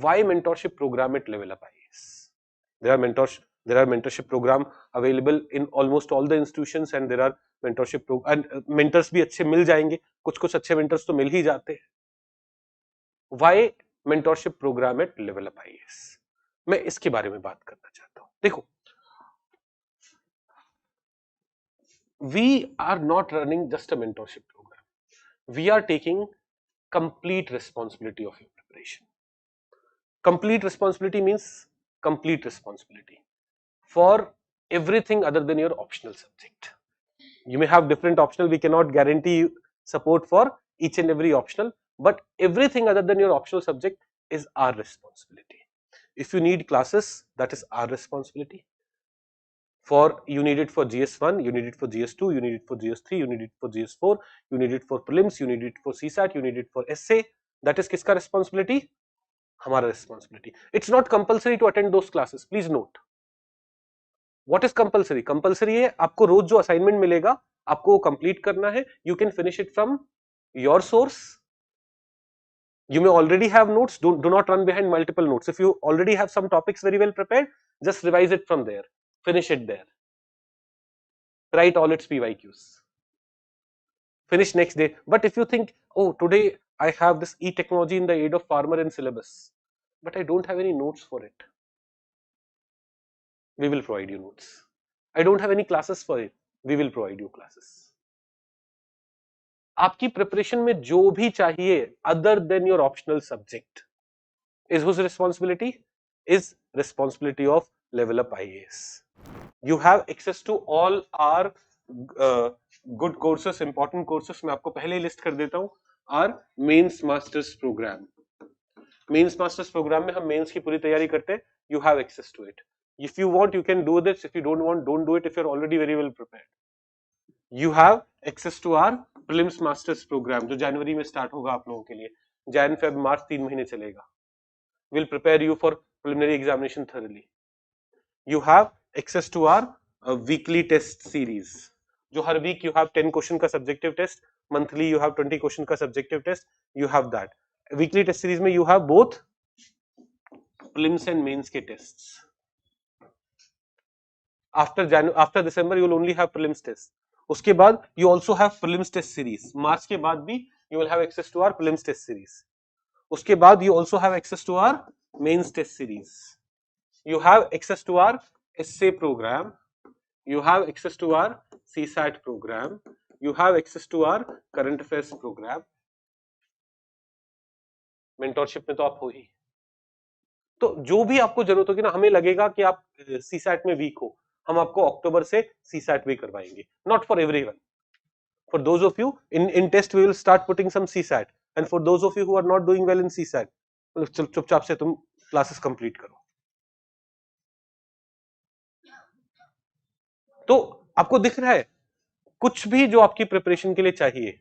why mentorship program at Level Up IAS? There are mentorship program available in almost all the institutions, and there are mentorship and mentors भी अच्छे मिल जाएंगे, कुछ अच्छे mentors तो मिल ही जाते हैं. Why mentorship program at Level Up IAS? मैं इसके बारे में बात करना चाहता हूं. देखो, we are not running just a mentorship program. We are taking complete responsibility of your preparation. Complete responsibility means complete responsibility for everything other than your optional subject. You may have different optional, we cannot guarantee support for each and every optional, but everything other than your optional subject is our responsibility. If you need classes, that is our responsibility. For you need it for GS1, you need it for GS2, you need it for GS3, you need it for GS4, you need it for prelims, you need it for CSAT, you need it for essay. That is किसका responsibility? हमारा responsibility. It's not compulsory to attend those classes. Please note. What is compulsory? Compulsory है आपको रोज जो assignment मिलेगा आपको वो complete करना है. You can finish it from your source. You may already have notes. Do not run behind multiple notes. If you already have some topics very well prepared, just revise it from there. Finish it there. Write all its PYQs. Finish next day. But if you think, oh, today I have this e-technology in the aid of farmer in syllabus, but I don't have any notes for it. We will provide you notes. I don't have any classes for it. We will provide you classes. आपकी preparation में जो भी चाहिए other than your optional subject is whose responsibility? Is responsibility of Level Up IAS. You have access to all our good courses, important courses. मैं आपको पहले ही list कर देता हूँ. Our Mains Masters program. Mains Masters program में हम mains की पूरी तैयारी करते हैं. You have access to it. If you want, you can do this. If you don't want, don't do it. If you're already very well prepared. You have access to our Prelims Masters program जो जनवरी में start होगा आप लोगों के लिए. Jan Feb March 3 महीने चलेगा. Will prepare you for preliminary examination thoroughly. You have access to our weekly test series. जो हर week you have 10 question का subjective test, monthly you have 20 question का subjective test. You have that. Weekly test series में you have both prelims and mains के tests. After December you will only have prelims test. उसके बाद you also have prelims test series. मार्च के बाद भी you will have access to our prelims test series. उसके बाद you also have access to our mains test series. You have access to our essay program. You have access to our CSAT program. You have access to our current affairs program. Mentorship में तो आप हो ही. तो जो भी आपको जरूरत होगी ना, हमें लगेगा कि आप CSAT में वीक हो, हम आपको अक्टूबर से CSAT भी करवाएंगे. Not for everyone. For those of you in test we will start putting some CSAT, and for those of you who are not doing well in CSAT, चुपचाप से तुम क्लासेस कंप्लीट करो. तो आपको दिख रहा है कुछ भी जो आपकी प्रिपरेशन के लिए चाहिए,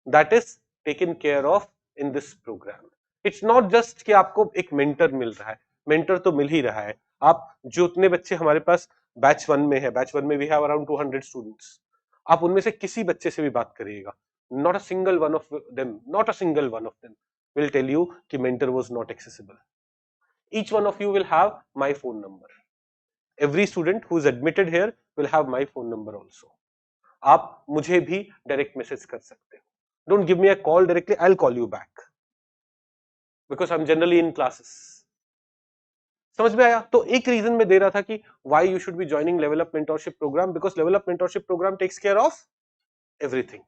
that is taken care of in this programme. It's not just कि आपको एक मेंटर मिल रहा है. मेंटर तो मिल ही रहा है. आप जो उतने बच्चे हमारे पास बैच 1 में है, बैच 1 में वी हैव अराउंड 200 स्टूडेंट्स. आप उनमें से किसी बच्चे से भी बात करिएगा, not a single one of them will tell you कि mentor was not accessible. Each one of you will have my phone number. Every student who is admitted here will have my phone number also. आप मुझे भी direct message कर सकते हो. Don't give me a call directly, I'll call you back because I'm generally in classes. समझ में आया? तो एक रीजन मैं दे रहा था कि why you should be joining Level Up Mentorship Program, because Level Up Mentorship Program takes care of everything.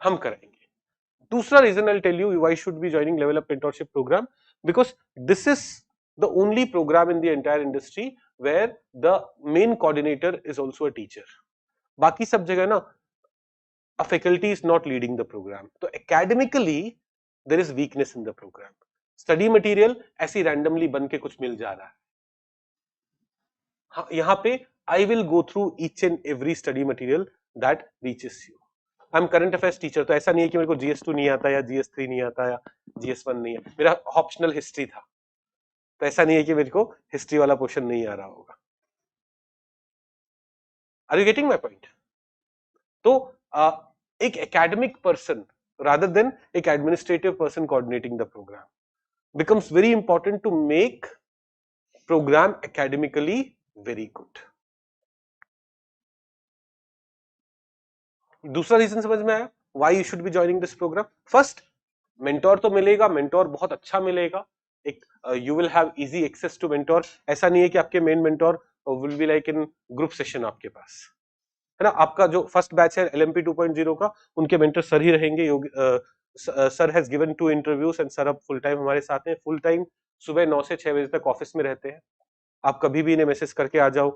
हम करेंगे. दूसरा reason I'll tell you why you should be joining Level Up Mentorship Program, because this is the only program in the entire industry where the main coordinator is also a teacher. बाकी सब जगह ना a faculty is not leading the program. तो academically there is weakness in the program. Study material ऐसी randomly बन के कुछ मिल जा रहा है. हाँ, यहाँ पे I will go through each and every study material that reaches you. I am current affairs teacher, तो ऐसा नहीं है कि मेरे को GS2 नहीं आता या GS3 नहीं आता या GS1 नहीं है. मेरा ऑप्शनल हिस्ट्री था, तो ऐसा नहीं है कि मेरे को हिस्ट्री वाला पोर्शन नहीं आ रहा होगा. Are you getting my point? तो एक एकेडमिक पर्सन rather than एक administrative person coordinating the program. Becomes very important to make program academically very good. दूसरा रीजन समझ में आया why you should be joining this program? First, mentor तो मिलेगा, mentor बहुत अच्छा मिलेगा, एक you will have easy access to mentor. ऐसा नहीं है कि आपके main mentor will be like in group session आपके पास, है ना. आपका जो फर्स्ट बैच है LMP 2.0 का, उनके मेंटर सर ही रहेंगे. Sir has given 2 interviews and sir अब फुल टाइम हमारे साथ हैं. फुल टाइम सुबह 9 से 6 बजे तक ऑफिस में रहते हैं. आप कभी भी इन्हें मैसेज करके आ जाओ.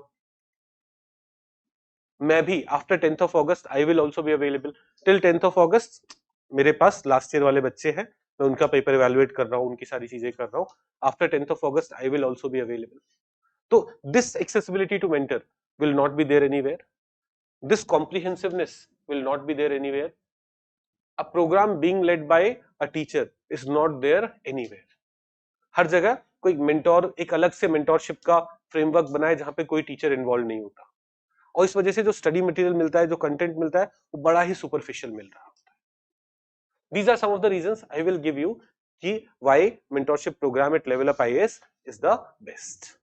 मैं भी after 10th of August I will also be available. Till 10th of अगस्त मेरे पास लास्ट ईयर वाले बच्चे हैं, मैं उनका पेपर इवेलुएट कर रहा हूँ, उनकी सारी चीजें कर रहा हूँ. After 10th of August I will also be available. तो this accessibility to mentor will not be there anywhere. This comprehensiveness will not be there anywhere. A program being led by a teacher is not there anywhere. हर जगह कोई mentor, एक अलग से mentorship का framework बनाए जहां पे कोई टीचर इन्वॉल्व नहीं होता, और इस वजह से जो स्टडी मटेरियल मिलता है, जो कंटेंट मिलता है, वो बड़ा ही सुपरफिशियल मिल रहा होता है. These are some of the reasons I will give you कि why mentorship program at Level Up IAS is the best.